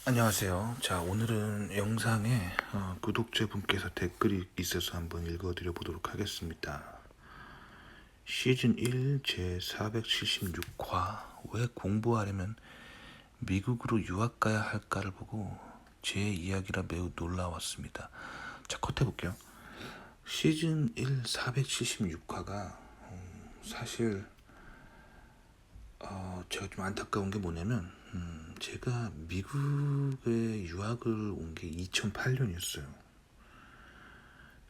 안녕하세요. 자, 오늘은 영상에 구독자분께서 댓글이 있어서 한번 읽어드려 보도록 하겠습니다. 시즌 1 제 476화 왜 공부하려면 미국으로 유학 가야 할까를 보고 제 이야기라 매우 놀라웠습니다. 자, 컷 해볼게요. 시즌 1 476화가 사실 제가 좀 안타까운 게 뭐냐면 제가 미국에 유학을 온 게 2008년이었어요.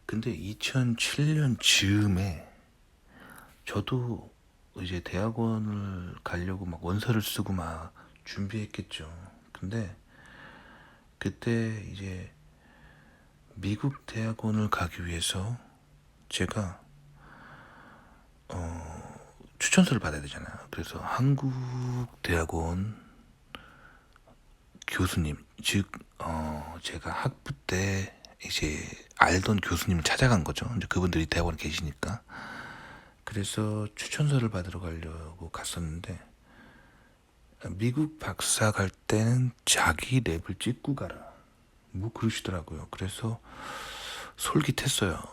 근데 2007년 즈음에 저도 이제 대학원을 가려고 막 원서를 쓰고 막 준비했겠죠. 근데 그때 이제 미국 대학원을 가기 위해서 제가 추천서를 받아야 되잖아요. 그래서 한국 대학원 교수님, 즉 제가 학부 때 이제 알던 교수님을 찾아간 거죠. 이제 그분들이 대학원에 계시니까. 그래서 추천서를 받으러 가려고 갔었는데 미국 박사 갈 때는 자기 랩을 찍고 가라 뭐 그러시더라고요. 그래서 솔깃했어요.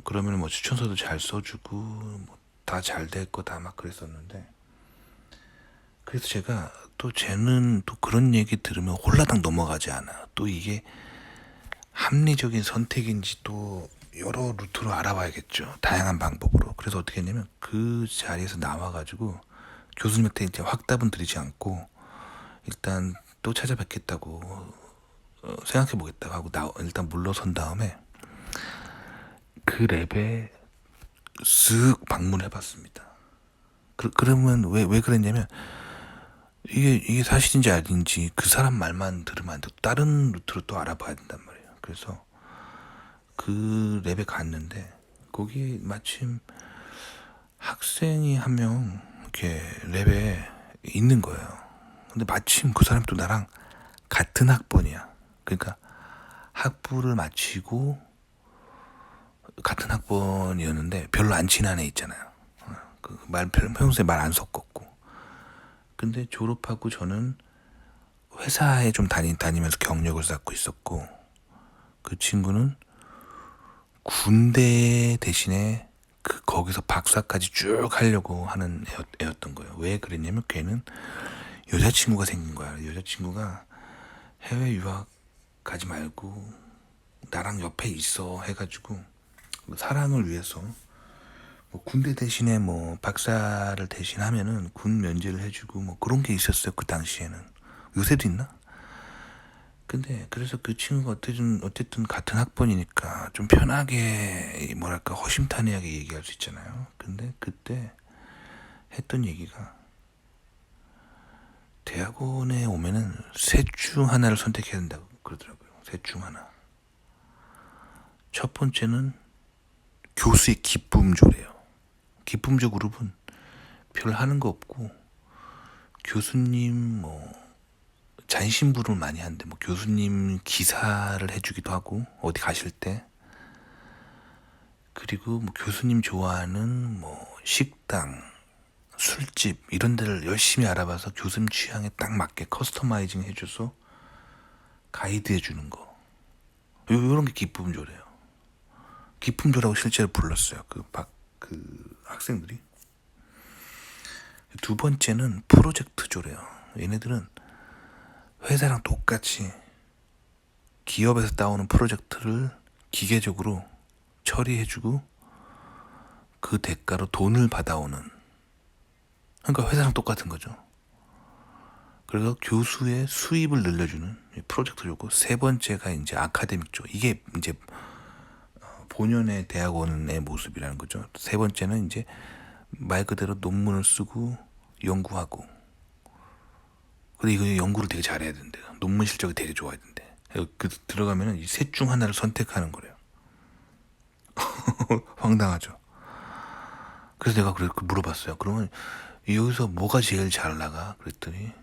그러면 뭐 추천서도 잘 써주고 뭐 다 잘 될 거다 막 그랬었는데, 그래서 제가 또 쟤는 또 그런 얘기 들으면 홀라당 넘어가지 않아. 또 이게 합리적인 선택인지 또 여러 루트로 알아봐야겠죠. 다양한 방법으로. 그래서 어떻게 했냐면 그 자리에서 나와가지고 교수님한테 이제 확답은 드리지 않고 일단 또 찾아뵙겠다고 생각해보겠다고 하고 일단 물러선 다음에 그 랩에 쓱 방문해봤습니다. 그러면 왜 그랬냐면 이게 사실인지 아닌지 그 사람 말만 들으면 안 되고 다른 루트로 또 알아봐야 된단 말이에요. 그래서 그 랩에 갔는데 거기 마침 학생이 한 명 이렇게 랩에 있는 거예요. 근데 마침 그 사람이 또 나랑 같은 학번이야. 그러니까 학부를 마치고 같은 학번이었는데 별로 안 친한 애 있잖아요. 평소에 말 안 섞었고. 근데 졸업하고 저는 회사에 좀 다니면서 경력을 쌓고 있었고, 그 친구는 군대 대신에 거기서 박사까지 쭉 하려고 하는 애였던 거예요. 왜 그랬냐면 걔는 여자친구가 생긴 거야. 여자친구가 해외 유학 가지 말고 나랑 옆에 있어 해가지고 사랑을 위해서 뭐 군대 대신에 뭐 박사를 대신하면은 군 면제를 해주고 뭐 그런 게 있었어요. 그 당시에는. 요새도 있나? 근데 그래서 그 친구가 어쨌든 같은 학번이니까 좀 편하게 뭐랄까 허심탄회하게 얘기할 수 있잖아요. 근데 그때 했던 얘기가 대학원에 오면은 셋 중 하나를 선택해야 된다고 그러더라고요. 셋 중 하나. 첫 번째는 교수의 기쁨조래요. 기쁨조 그룹은 별 하는 거 없고 교수님 뭐 잔심부름을 많이 하는데 뭐 교수님 기사를 해주기도 하고 어디 가실 때, 그리고 뭐 교수님 좋아하는 뭐 식당, 술집 이런 데를 열심히 알아봐서 교수님 취향에 딱 맞게 커스터마이징 해줘서 가이드 해주는 거. 요런 게 기쁨조래요. 기쁨조라고 실제로 불렀어요. 그 학생들이. 두 번째는 프로젝트조래요. 얘네들은 회사랑 똑같이 기업에서 따오는 프로젝트를 기계적으로 처리해주고 그 대가로 돈을 받아오는, 그러니까 회사랑 똑같은 거죠. 그래서 교수의 수입을 늘려주는 프로젝트였고, 세 번째가 이제 아카데믹 쪽. 이게 이제 본연의 대학원의 모습이라는 거죠. 세 번째는 이제 말 그대로 논문을 쓰고 연구하고. 근데 이거 연구를 되게 잘해야 된대요. 논문 실적이 되게 좋아야 된대. 들어가면은 이 셋 중 하나를 선택하는 거래요. 황당하죠. 그래서 내가 물어봤어요. 그러면 여기서 뭐가 제일 잘 나가? 그랬더니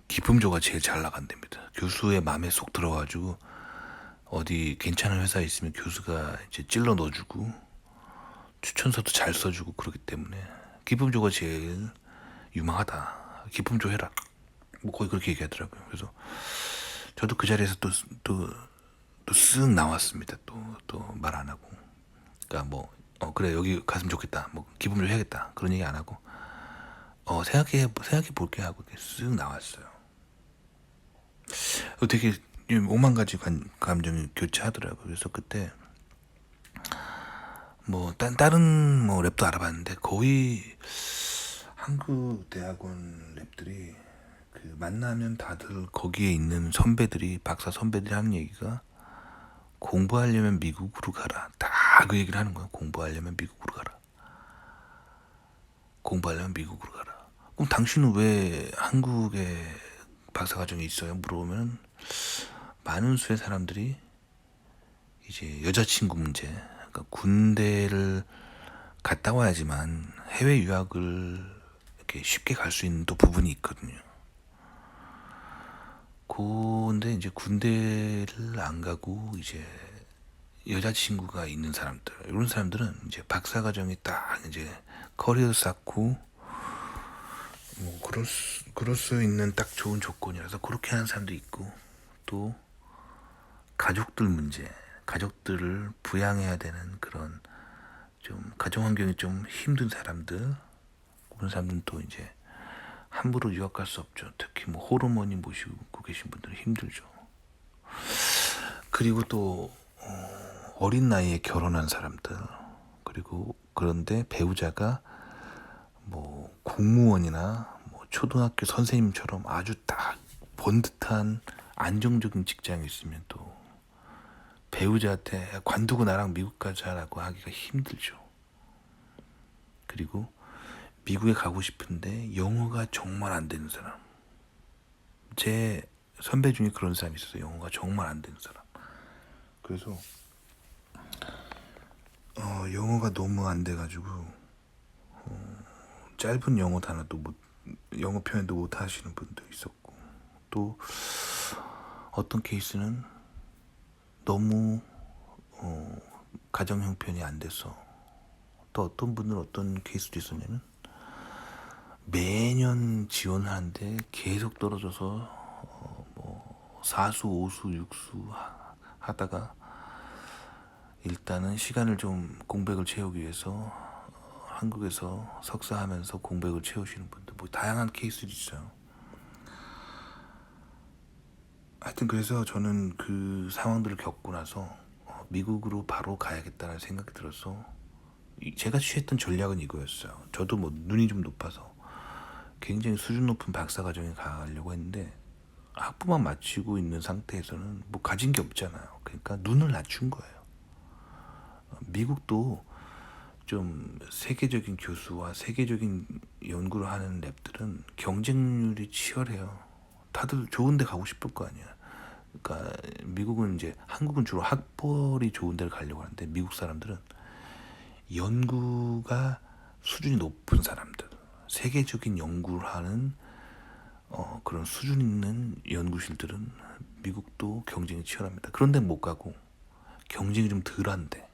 기품조가 제일 잘 나간답니다. 교수의 마음에 쏙 들어가지고 어디 괜찮은 회사에 있으면 교수가 이제 찔러 넣어주고 추천서도 잘 써주고 그러기 때문에 기품조가 제일 유망하다. 기품조 해라. 뭐 거의 그렇게 얘기하더라고요. 그래서 저도 그 자리에서 또 쓱 나왔습니다. 또 말 안 하고. 그러니까 뭐 그래 여기 갔으면 좋겠다. 뭐 기분 좀 해야겠다. 그런 얘기 안 하고 생각해 볼게 하고 쓱 나왔어요. 되게 오만 가지 감정이 교차하더라고요. 그래서 그때 뭐 다른 뭐 랩도 알아봤는데 거의 한국 대학원 랩들이 그 만나면 다들 거기에 있는 선배들이 박사 선배들이 하는 얘기가 공부하려면 미국으로 가라. 다 그 얘기를 하는 거야. 공부하려면 미국으로 가라. 공부하려면 미국으로 가라. 그럼 당신은 왜 한국에 박사과정이 있어요? 물어보면 많은 수의 사람들이 이제 여자친구 문제, 그러니까 군대를 갔다 와야지만 해외 유학을 이렇게 쉽게 갈 수 있는 또 부분이 있거든요. 근데 이제 군대를 안 가고 이제 여자친구가 있는 사람들, 이런 사람들은 이제 박사과정이 딱 이제 커리어 쌓고 뭐 그럴 수 있는 딱 좋은 조건이라서 그렇게 하는 사람도 있고, 또 가족들 문제, 가족들을 부양해야 되는 그런 좀 가정 환경이 좀 힘든 사람들, 그런 사람들은 또 이제 함부로 유학 갈 수 없죠. 특히 뭐 호르몬이 모시고 계신 분들은 힘들죠. 그리고 또 어린 나이에 결혼한 사람들, 그리고 그런데 배우자가 뭐 공무원이나 뭐 초등학교 선생님처럼 아주 딱 번듯한 안정적인 직장이 있으면 또 배우자한테 관두고 나랑 미국 가자라고 하기가 힘들죠. 그리고 미국에 가고 싶은데 영어가 정말 안 되는 사람, 제 선배 중에 그런 사람이 있었어요. 영어가 정말 안 되는 사람. 그래서 영어가 너무 안 돼가지고 짧은 영어 단어도 영어 표현도 못 하시는 분도 있었고, 또 어떤 케이스는 너무 가정 형편이 안 돼서, 또 어떤 분은 어떤 케이스도 있었냐면 매년 지원하는데 계속 떨어져서 뭐 4수, 5수, 6수 하다가 일단은 시간을 좀 공백을 채우기 위해서 한국에서 석사하면서 공백을 채우시는 분들, 뭐 다양한 케이스들이 있어요. 하여튼 그래서 저는 그 상황들을 겪고 나서 미국으로 바로 가야겠다는 생각이 들어서 제가 취했던 전략은 이거였어요. 저도 뭐 눈이 좀 높아서 굉장히 수준 높은 박사과정에 가려고 했는데 학부만 마치고 있는 상태에서는 뭐 가진 게 없잖아요. 그러니까 눈을 낮춘 거예요. 미국도 좀 세계적인 교수와 세계적인 연구를 하는 랩들은 경쟁률이 치열해요. 다들 좋은 데 가고 싶을 거 아니야. 그러니까 미국은 이제, 한국은 주로 학벌이 좋은 데를 가려고 하는데 미국 사람들은 연구가 수준이 높은 사람들, 세계적인 연구를 하는 그런 수준 있는 연구실들은 미국도 경쟁이 치열합니다. 그런데 못 가고 경쟁이 좀 덜한데,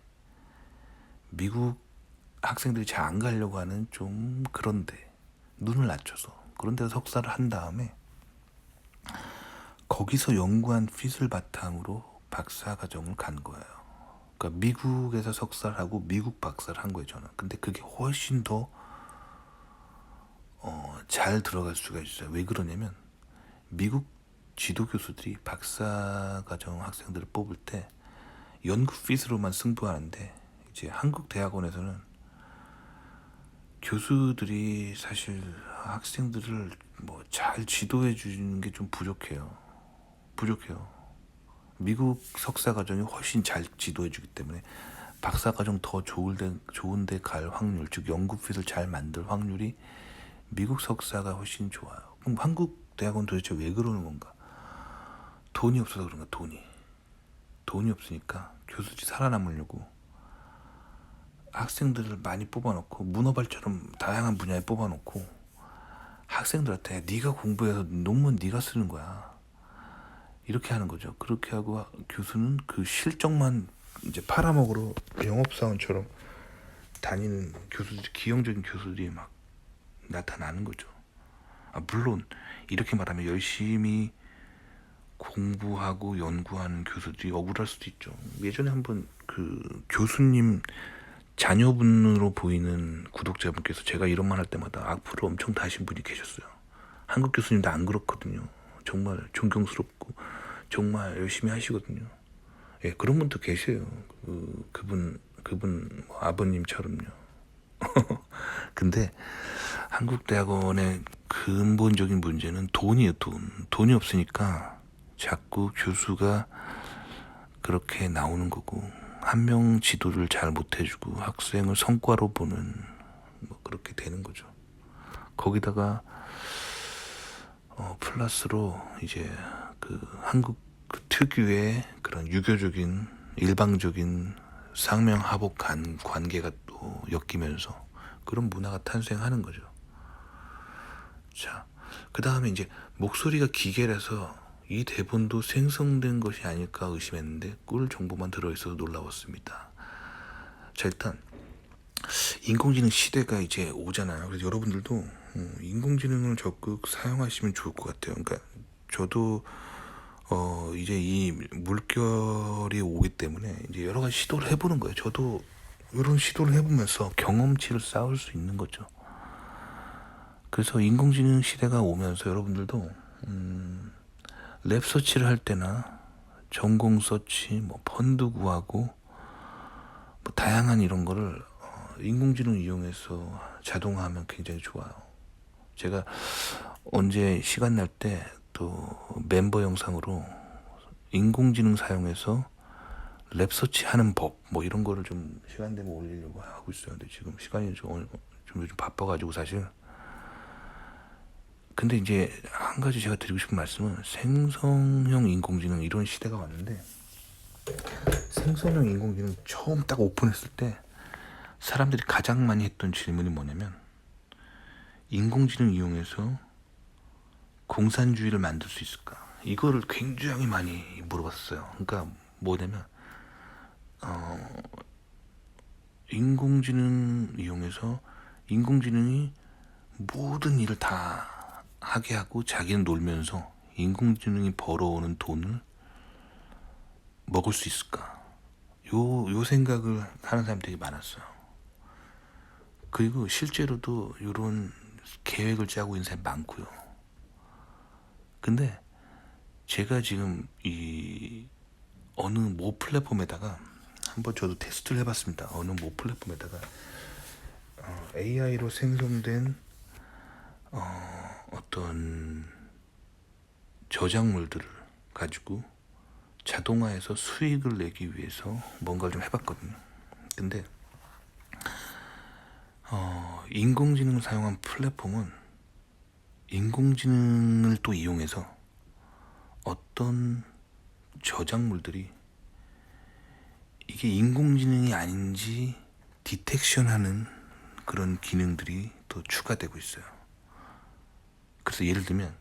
미국 학생들이 잘 안 가려고 하는 좀 그런데 눈을 낮춰서 그런 데서 석사를 한 다음에 거기서 연구한 핏을 바탕으로 박사과정을 간 거예요. 그러니까 미국에서 석사를 하고 미국 박사를 한 거예요, 저는. 근데 그게 훨씬 더 잘 들어갈 수가 있어요. 왜 그러냐면 미국 지도 교수들이 박사과정 학생들을 뽑을 때 연구 핏으로만 승부하는데, 이제 한국 대학원에서는 교수들이 사실 학생들을 뭐 잘 지도해 주는 게 좀 부족해요. 미국 석사 과정이 훨씬 잘 지도해 주기 때문에 박사 과정 더 좋은데 갈 확률, 즉 연구핏을 잘 만들 확률이 미국 석사가 훨씬 좋아요. 그럼 한국 대학원 도대체 왜 그러는 건가? 돈이 없어서 그런가? 돈이 없으니까 교수들이 살아남으려고 학생들을 많이 뽑아놓고, 문어발처럼 다양한 분야에 뽑아놓고 학생들한테 네가 공부해서 논문 네가 쓰는 거야, 이렇게 하는 거죠. 그렇게 하고 교수는 그 실적만 이제 팔아먹으러 영업사원처럼 다니는 교수들, 기형적인 교수들이 막 나타나는 거죠. 물론 이렇게 말하면 열심히 공부하고 연구하는 교수들이 억울할 수도 있죠. 예전에 한번 그 교수님 자녀분으로 보이는 구독자분께서 제가 이런 말 할 때마다 악플을 엄청 다신 분이 계셨어요. 한국 교수님도 안 그렇거든요. 정말 존경스럽고 정말 열심히 하시거든요. 예, 그런 분도 계세요. 그분 뭐 아버님처럼요. 근데 한국 대학원의 근본적인 문제는 돈이에요. 돈이 없으니까 자꾸 교수가 그렇게 나오는 거고, 한 명 지도를 잘 못해주고 학생을 성과로 보는 뭐 그렇게 되는 거죠. 거기다가 플러스로 이제 그 한국 그 특유의 그런 유교적인 일방적인 상명하복 관계가 또 엮이면서 그런 문화가 탄생하는 거죠. 자, 그 다음에 이제 목소리가 기계라서 이 대본도 생성된 것이 아닐까 의심했는데 꿀 정보만 들어있어서 놀라웠습니다. 자, 일단 인공지능 시대가 이제 오잖아요. 그래서 여러분들도 인공지능을 적극 사용하시면 좋을 것 같아요. 그러니까 저도 이제 이 물결이 오기 때문에 이제 여러 가지 시도를 해보는 거예요. 저도 이런 시도를 해보면서 경험치를 쌓을 수 있는 거죠. 그래서 인공지능 시대가 오면서 여러분들도 랩 서치를 할 때나 전공 서치, 뭐 펀드 구하고 뭐 다양한 이런 거를 인공지능 이용해서 자동화하면 굉장히 좋아요. 제가 언제 시간 날 때 또 멤버 영상으로 인공지능 사용해서 랩 서치하는 법 뭐 이런 거를 좀 시간 되면 올리려고 하고 있어요. 근데 지금 시간이 좀 요즘 바빠가지고 사실. 근데 이제 한 가지 제가 드리고 싶은 말씀은 생성형 인공지능 이런 시대가 왔는데, 생성형 인공지능 처음 딱 오픈했을 때 사람들이 가장 많이 했던 질문이 뭐냐면, 인공지능 이용해서 공산주의를 만들 수 있을까? 이거를 굉장히 많이 물어봤어요. 그러니까 뭐냐면 인공지능 이용해서 인공지능이 모든 일을 다 하게 하고 자기는 놀면서 인공지능이 벌어오는 돈을 먹을 수 있을까? 요 생각을 하는 사람이 되게 많았어요. 그리고 실제로도 이런 계획을 짜고 있는 사람이 많고요. 근데 제가 지금 이 어느 모 플랫폼에다가 한번 저도 테스트를 해봤습니다. 어느 모 플랫폼에다가 AI로 생성된 어떤 저작물들을 가지고 자동화해서 수익을 내기 위해서 뭔가를 좀 해봤거든요. 근데 인공지능을 사용한 플랫폼은 인공지능을 또 이용해서 어떤 저작물들이 이게 인공지능이 아닌지 디텍션하는 그런 기능들이 또 추가되고 있어요. 그래서 예를 들면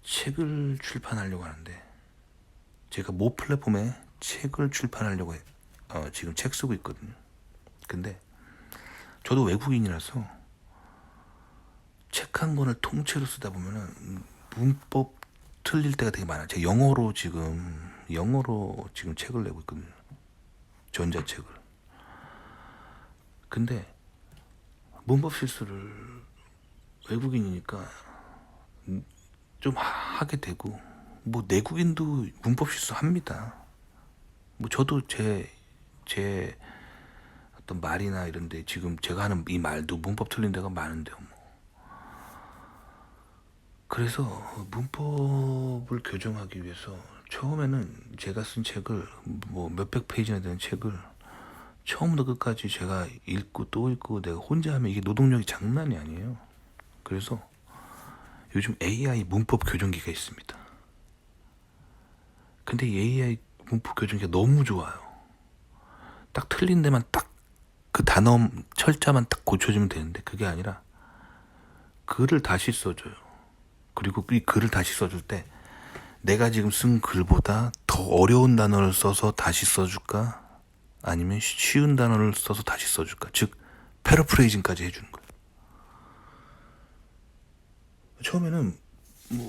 책을 출판하려고 하는데, 제가 모 플랫폼에 책을 출판하려고 지금 책 쓰고 있거든요. 근데 저도 외국인이라서 책 한 권을 통째로 쓰다 보면은 문법 틀릴 때가 되게 많아요. 제가 영어로 지금 책을 내고 있거든요. 전자책을. 근데 문법 실수를 외국인이니까 좀 하게 되고, 뭐 내국인도 문법 실수합니다. 뭐 저도 제 어떤 말이나 이런데 지금 제가 하는 이 말도 문법 틀린 데가 많은데요. 뭐. 그래서 문법을 교정하기 위해서 처음에는 제가 쓴 책을 뭐 몇백 페이지나 되는 책을 처음부터 끝까지 제가 읽고 또 읽고 내가 혼자 하면 이게 노동력이 장난이 아니에요. 그래서 요즘 AI 문법 교정기가 있습니다. 근데 이 AI 문법 교정기가 너무 좋아요. 딱 틀린 데만 딱 그 단어 철자만 딱 고쳐주면 되는데, 그게 아니라 글을 다시 써줘요. 그리고 이 글을 다시 써줄 때 내가 지금 쓴 글보다 더 어려운 단어를 써서 다시 써줄까? 아니면 쉬운 단어를 써서 다시 써줄까? 즉 패러프레이징까지 해주는 거예요. 처음에는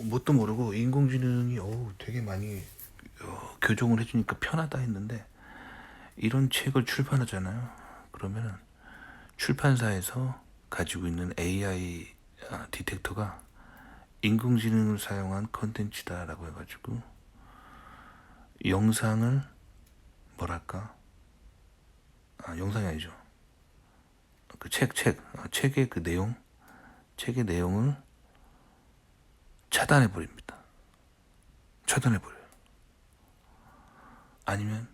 뭣도 모르고 인공지능이 되게 많이 교정을 해주니까 편하다 했는데, 이런 책을 출판하잖아요. 그러면은 출판사에서 가지고 있는 AI 디텍터가 인공지능을 사용한 컨텐츠다라고 해가지고 영상을 뭐랄까, 영상이 아니죠. 그 책의 그 내용, 책의 내용을 차단해 버립니다. 차단해 버려요. 아니면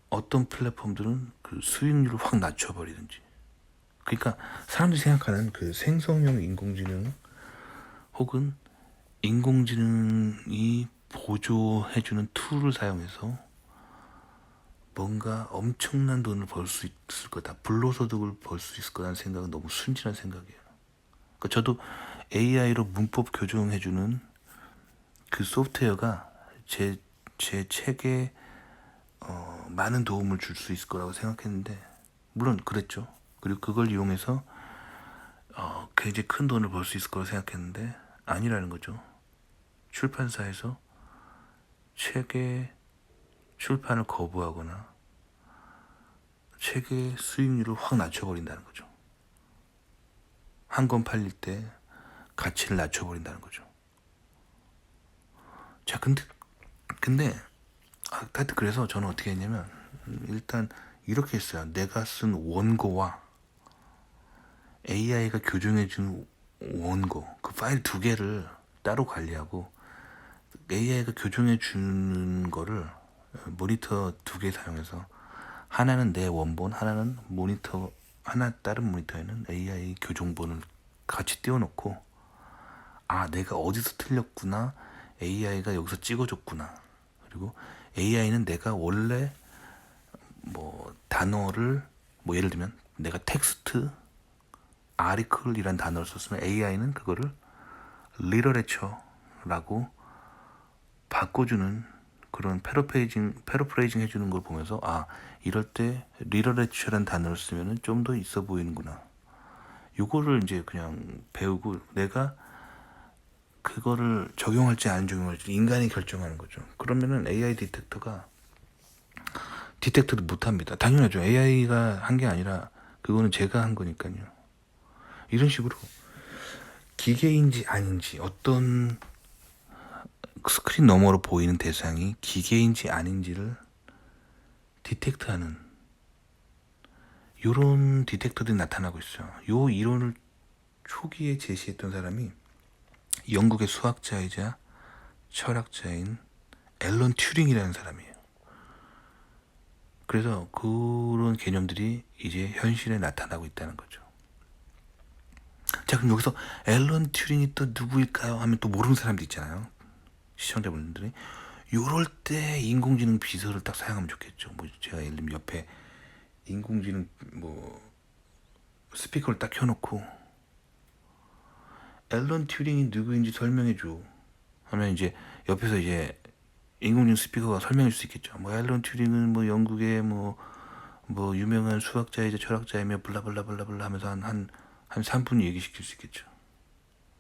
어떤 플랫폼들은 그 수익률을 확 낮춰 버리든지. 그러니까 사람들이 생각하는 그 생성형 인공지능 혹은 인공지능이 보조해주는 툴을 사용해서 뭔가 엄청난 돈을 벌 수 있을 거다, 불로소득을 벌 수 있을 거라는 생각은 너무 순진한 생각이에요. 그러니까 저도 AI로 문법 교정해주는 그 소프트웨어가 제 책에 많은 도움을 줄 수 있을 거라고 생각했는데, 물론 그랬죠. 그리고 그걸 이용해서 굉장히 큰 돈을 벌 수 있을 거라고 생각했는데 아니라는 거죠. 출판사에서 책의 출판을 거부하거나 책의 수익률을 확 낮춰버린다는 거죠. 한 권 팔릴 때 가치를 낮춰버린다는 거죠. 자, 근데 하여튼 그래서 저는 어떻게 했냐면, 일단 이렇게 했어요. 내가 쓴 원고와 AI가 교정해준 원고, 그 파일 두 개를 따로 관리하고, AI가 교정해주는 거를 모니터 두 개 사용해서, 하나는 내 원본, 하나는 모니터, 다른 모니터에는 AI 교정본을 같이 띄워놓고, 내가 어디서 틀렸구나, AI가 여기서 찍어줬구나, 그리고 AI는 내가 원래 단어를 예를 들면 내가 텍스트 아리클이란 단어를 썼으면 AI는 그거를 리터레처라고 바꿔주는 그런 패러프레이징 해주는 걸 보면서, 이럴 때 리터레처라는 단어를 쓰면 좀 더 있어 보이는구나, 요거를 이제 그냥 배우고, 내가 그거를 적용할지 안 적용할지 인간이 결정하는 거죠. 그러면은 AI 디텍터도 못합니다. 당연하죠. AI가 한 게 아니라 그거는 제가 한 거니까요. 이런 식으로 기계인지 아닌지, 어떤 스크린 너머로 보이는 대상이 기계인지 아닌지를 디텍트하는 이런 디텍터들이 나타나고 있어요. 요 이론을 초기에 제시했던 사람이 영국의 수학자이자 철학자인 앨런 튜링이라는 사람이에요. 그래서 그런 개념들이 이제 현실에 나타나고 있다는 거죠. 자, 그럼 여기서 앨런 튜링이 또 누구일까요? 하면 또 모르는 사람도 있잖아요. 시청자분들이. 요럴 때 인공지능 비서를 딱 사용하면 좋겠죠. 제가 예를 들면 옆에 인공지능 스피커를 딱 켜놓고 앨런 튜링이 누구인지 설명해줘 하면, 이제 옆에서 이제 인공지능 스피커가 설명해 줄 수 있겠죠. 앨런 튜링은 영국의 유명한 수학자이자 철학자이며 블라블라블라블라 하면서 한 3분 얘기시킬 수 있겠죠.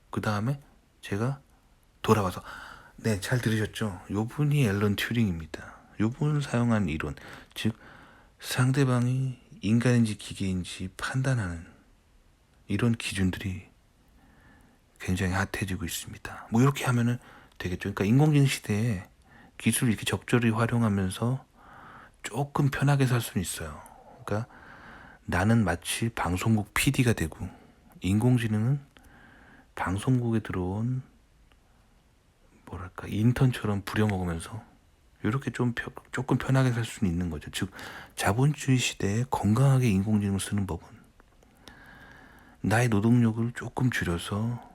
그 다음에 제가 돌아와서, 네, 잘 들으셨죠? 요분이 앨런 튜링입니다. 요분 사용한 이론, 즉 상대방이 인간인지 기계인지 판단하는 이런 기준들이 굉장히 핫해지고 있습니다. 이렇게 하면은 되겠죠. 그러니까 인공지능 시대에 기술을 이렇게 적절히 활용하면서 조금 편하게 살 수는 있어요. 그러니까 나는 마치 방송국 PD가 되고, 인공지능은 방송국에 들어온 인턴처럼 부려먹으면서 이렇게 조금 편하게 살 수는 있는 거죠. 즉 자본주의 시대에 건강하게 인공지능을 쓰는 법은 나의 노동력을 조금 줄여서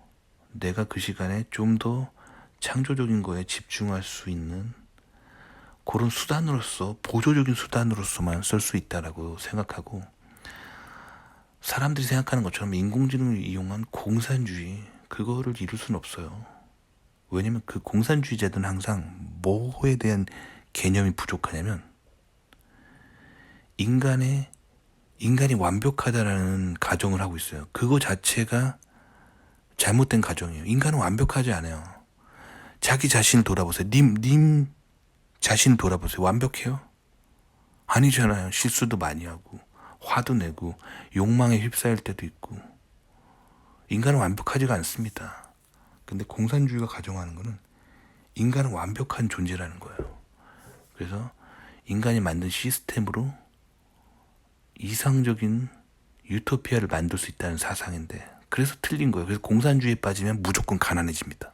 내가 그 시간에 좀 더 창조적인 거에 집중할 수 있는 그런 수단으로서, 보조적인 수단으로서만 쓸 수 있다라고 생각하고, 사람들이 생각하는 것처럼 인공지능을 이용한 공산주의, 그거를 이룰 수는 없어요. 왜냐면 그 공산주의자들은 항상 뭐에 대한 개념이 부족하냐면, 인간이 완벽하다라는 가정을 하고 있어요. 그거 자체가 잘못된 가정이에요. 인간은 완벽하지 않아요. 자기 자신을 돌아보세요. 님 자신을 돌아보세요. 완벽해요? 아니잖아요. 실수도 많이 하고 화도 내고 욕망에 휩싸일 때도 있고. 인간은 완벽하지가 않습니다. 근데 공산주의가 가정하는 거는 인간은 완벽한 존재라는 거예요. 그래서 인간이 만든 시스템으로 이상적인 유토피아를 만들 수 있다는 사상인데, 그래서 틀린 거예요. 그래서 공산주의에 빠지면 무조건 가난해집니다.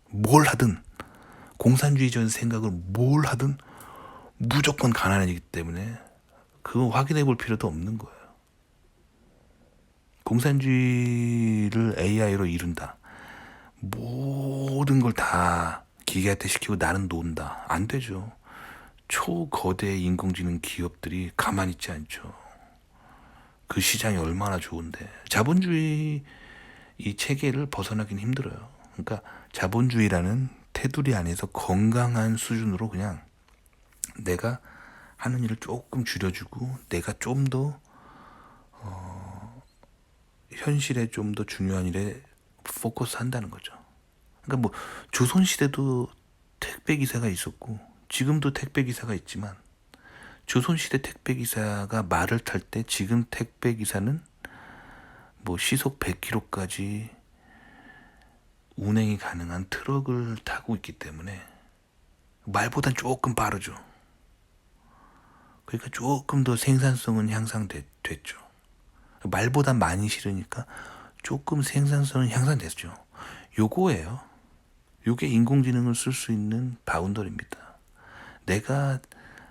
뭘 하든, 공산주의적인 생각을 뭘 하든 무조건 가난해지기 때문에 그거 확인해 볼 필요도 없는 거예요. 공산주의를 AI로 이룬다. 모든 걸 다 기계한테 시키고 나는 논다. 안 되죠. 초거대 인공지능 기업들이 가만히 있지 않죠. 그 시장이 얼마나 좋은데. 자본주의 이 체계를 벗어나긴 힘들어요. 그러니까 자본주의라는 테두리 안에서 건강한 수준으로 그냥 내가 하는 일을 조금 줄여주고 내가 좀 더 현실에 좀 더 중요한 일에 포커스 한다는 거죠. 그러니까 뭐 조선시대도 택배기사가 있었고 지금도 택배기사가 있지만, 조선시대 택배기사가 말을 탈 때 지금 택배기사는 뭐 시속 100km까지 운행이 가능한 트럭을 타고 있기 때문에 말보단 조금 빠르죠. 그러니까 조금 더 생산성은 향상됐죠. 말보단 많이 실으니까 조금 생산성은 향상됐죠. 요거예요. 요게 인공지능을 쓸 수 있는 바운더리입니다. 내가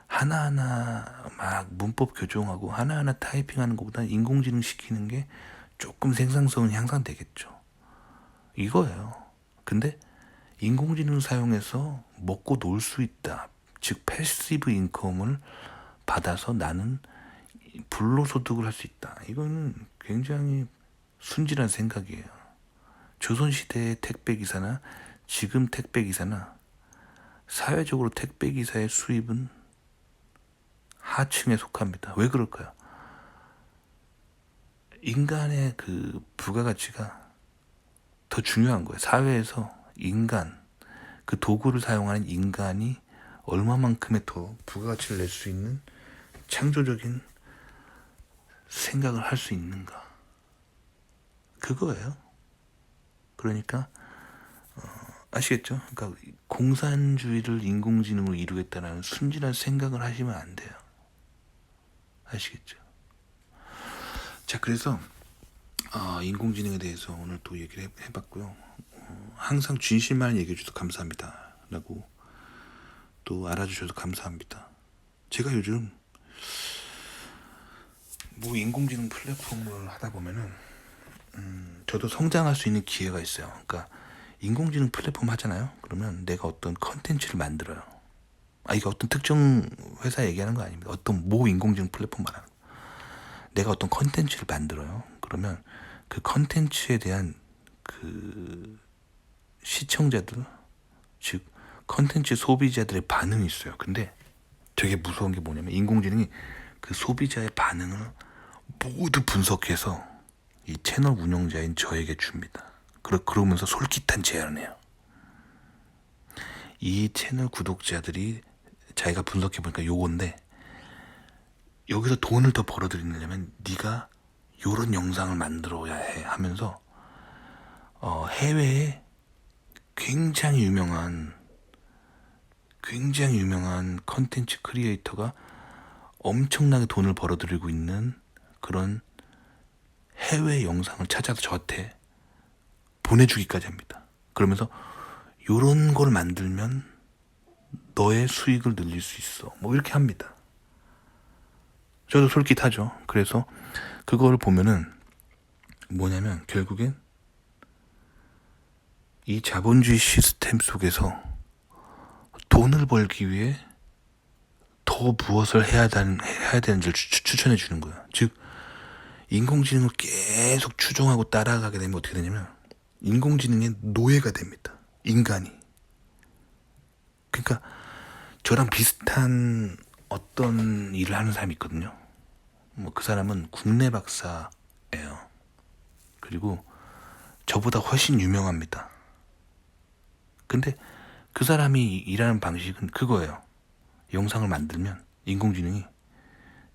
하나하나 막 문법 교정하고 하나하나 타이핑하는 것보다 인공지능 시키는 게 조금 생산성은 향상되겠죠. 이거예요. 근데 인공지능 사용해서 먹고 놀 수 있다. 즉 패시브 인컴을 받아서 나는 불로소득을 할 수 있다. 이거는 굉장히 순진한 생각이에요. 조선시대의 택배기사나 지금 택배기사나 사회적으로 택배기사의 수입은 하층에 속합니다. 왜 그럴까요? 인간의 그 부가가치가 더 중요한 거예요. 사회에서 인간, 그 도구를 사용하는 인간이 얼마만큼의 더 부가가치를 낼 수 있는 창조적인 생각을 할 수 있는가. 그거예요. 그러니까 아시겠죠? 그러니까 공산주의를 인공지능으로 이루겠다는 순진한 생각을 하시면 안 돼요. 아시겠죠? 자, 그래서 인공지능에 대해서 오늘 또 얘기를 해봤고요. 항상 진실만 얘기해 주셔서 감사합니다 라고 또 알아주셔서 감사합니다. 제가 요즘 뭐 인공지능 플랫폼을 하다 보면은 저도 성장할 수 있는 기회가 있어요. 그러니까 인공지능 플랫폼 하잖아요. 그러면 내가 어떤 컨텐츠를 만들어요. 이게 어떤 특정 회사 얘기하는 거 아닙니다. 어떤 모 인공지능 플랫폼 말하는 거. 내가 어떤 컨텐츠를 만들어요. 그러면 그 컨텐츠에 대한 그 시청자들, 즉 컨텐츠 소비자들의 반응이 있어요. 근데 되게 무서운 게 뭐냐면 인공지능이 그 소비자의 반응을 모두 분석해서 이 채널 운영자인 저에게 줍니다. 그러면서 솔깃한 제안을 해요. 이 채널 구독자들이 자기가 분석해 보니까 요건데, 여기서 돈을 더 벌어들이려면 네가 요런 영상을 만들어야 해 하면서 해외에 굉장히 유명한 컨텐츠 크리에이터가 엄청나게 돈을 벌어들이고 있는 그런 해외 영상을 찾아서 저한테 보내주기까지 합니다. 그러면서 요런 걸 만들면 너의 수익을 늘릴 수 있어. 뭐 이렇게 합니다. 저도 솔깃하죠. 그래서 그거를 보면은 뭐냐면 결국엔 이 자본주의 시스템 속에서 돈을 벌기 위해 더 무엇을 해야 되는지를 추천해 주는 거예요. 즉 인공지능을 계속 추종하고 따라가게 되면 어떻게 되냐면 인공지능의 노예가 됩니다. 인간이. 그러니까 저랑 비슷한 어떤 일을 하는 사람이 있거든요. 뭐 그 사람은 국내 박사예요. 그리고 저보다 훨씬 유명합니다. 근데 그 사람이 일하는 방식은 그거예요. 영상을 만들면 인공지능이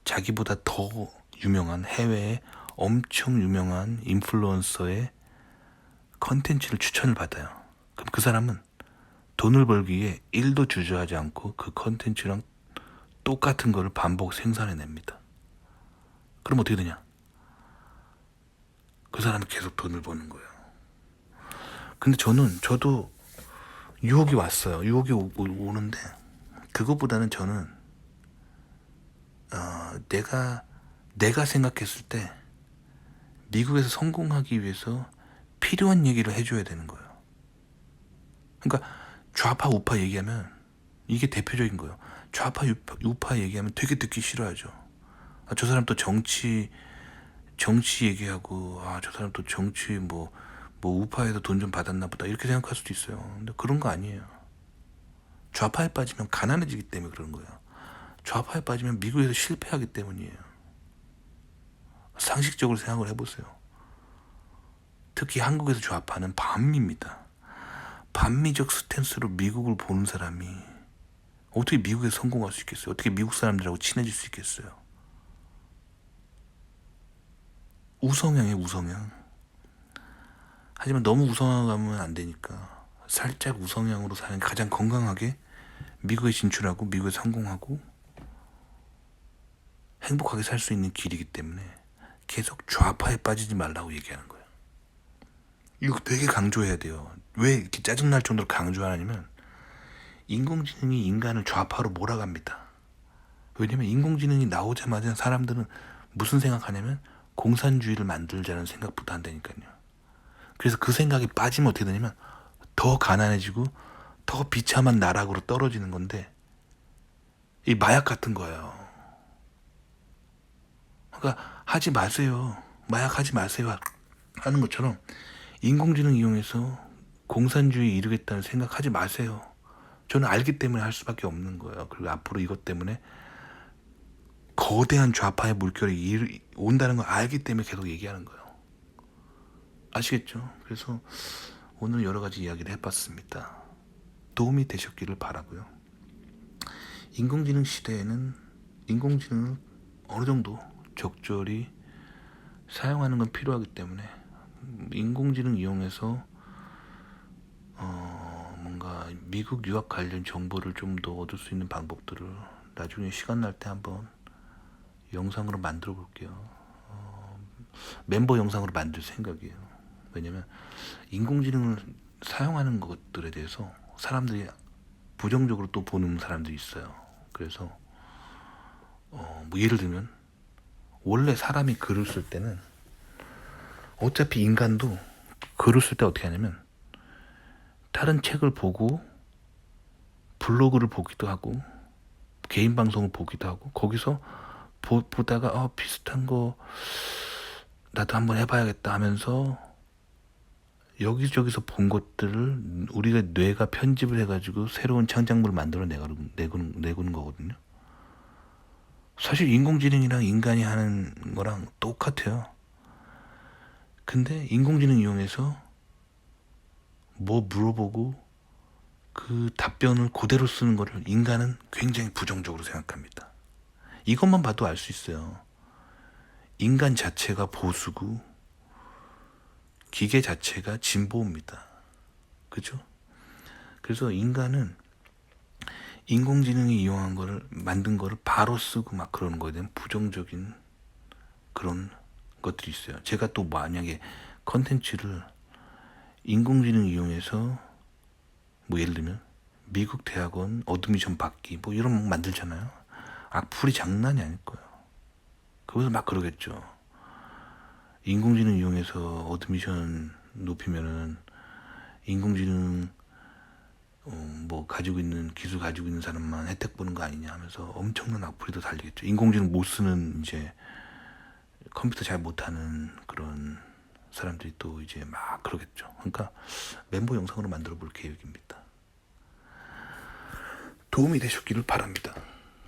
자기보다 더 유명한 해외에 엄청 유명한 인플루언서의 컨텐츠를 추천을 받아요. 그럼 그 사람은 돈을 벌기 위해 1도 주저하지 않고 그 컨텐츠랑 똑같은 거를 반복 생산해냅니다. 그럼 어떻게 되냐? 그 사람은 계속 돈을 버는 거예요. 근데 저도 유혹이 왔어요. 유혹이 오는데 그것보다는 저는 내가 생각했을 때 미국에서 성공하기 위해서 필요한 얘기를 해줘야 되는 거예요. 그러니까 좌파 우파 얘기하면 이게 대표적인 거예요. 좌파 우파 얘기하면 되게 듣기 싫어하죠. 저 사람 또 정치 얘기하고 저 사람 또 정치 뭐 우파에서 돈 좀 받았나 보다 이렇게 생각할 수도 있어요. 근데 그런 거 아니에요. 좌파에 빠지면 가난해지기 때문에 그런 거예요. 좌파에 빠지면 미국에서 실패하기 때문이에요. 상식적으로 생각을 해보세요. 특히 한국에서 좌파는 반미입니다. 반미적 스탠스로 미국을 보는 사람이 어떻게 미국에서 성공할 수 있겠어요? 어떻게 미국 사람들하고 친해질 수 있겠어요? 우성향이에요, 우성향. 하지만 너무 우성향하면 안 되니까 살짝 우성향으로 사는 게 가장 건강하게 미국에 진출하고 미국에 성공하고 행복하게 살 수 있는 길이기 때문에 계속 좌파에 빠지지 말라고 얘기하는 거예요. 이거 되게 강조해야 돼요. 왜 이렇게 짜증날 정도로 강조하냐면 인공지능이 인간을 좌파로 몰아갑니다. 왜냐면 인공지능이 나오자마자 사람들은 무슨 생각하냐면 공산주의를 만들자는 생각부터 한다니까요. 그래서 그 생각이 빠지면 어떻게 되냐면 더 가난해지고 더 비참한 나락으로 떨어지는 건데 이 마약 같은 거예요. 그러니까 하지 마세요. 마약 하지 마세요 하는 것처럼 인공지능 이용해서 공산주의 이루겠다는 생각하지 마세요. 저는 알기 때문에 할 수밖에 없는 거예요. 그리고 앞으로 이것 때문에 거대한 좌파의 물결이 온다는 걸 알기 때문에 계속 얘기하는 거예요. 아시겠죠? 그래서 오늘 여러 가지 이야기를 해봤습니다. 도움이 되셨기를 바라고요. 인공지능 시대에는 인공지능을 어느 정도 적절히 사용하는 건 필요하기 때문에 인공지능 이용해서 뭔가 미국 유학 관련 정보를 좀 더 얻을 수 있는 방법들을 나중에 시간 날 때 한번 영상으로 만들어 볼게요. 멤버 영상으로 만들 생각이에요. 왜냐면 인공지능을 사용하는 것들에 대해서 사람들이 부정적으로 또 보는 사람들이 있어요. 그래서 뭐 예를 들면 원래 사람이 글을 쓸 때는 어차피 인간도 글을 쓸 때 어떻게 하냐면 다른 책을 보고 블로그를 보기도 하고 개인 방송을 보기도 하고 거기서 보다가 비슷한 거 나도 한번 해봐야겠다 하면서 여기저기서 본 것들을 우리가 뇌가 편집을 해가지고 새로운 창작물을 만들어 내고는 거거든요. 사실 인공지능이랑 인간이 하는 거랑 똑같아요. 근데 인공지능 이용해서 뭐 물어보고 그 답변을 그대로 쓰는 거를 인간은 굉장히 부정적으로 생각합니다. 이것만 봐도 알 수 있어요. 인간 자체가 보수고 기계 자체가 진보입니다. 그죠? 그래서 인간은 인공지능이 이용한 거를 만든 거를 바로 쓰고 막 그러는 거에 대한 부정적인 그런 것들이 있어요. 제가 또 만약에 컨텐츠를 인공지능 이용해서 뭐 예를 들면 미국 대학원 어드미션 받기 뭐 이런 거 만들잖아요. 악플이 장난이 아닐 거예요. 거기서 막 그러겠죠. 인공지능 이용해서 어드미션 높이면은 인공지능 뭐 가지고 있는 기술 가지고 있는 사람만 혜택 보는 거 아니냐 하면서 엄청난 악플이 더 달리겠죠. 인공지능 못 쓰는 이제 컴퓨터 잘 못하는 그런 사람들이 또 이제 막 그러겠죠. 그러니까 멤버 영상으로 만들어 볼 계획입니다. 도움이 되셨기를 바랍니다.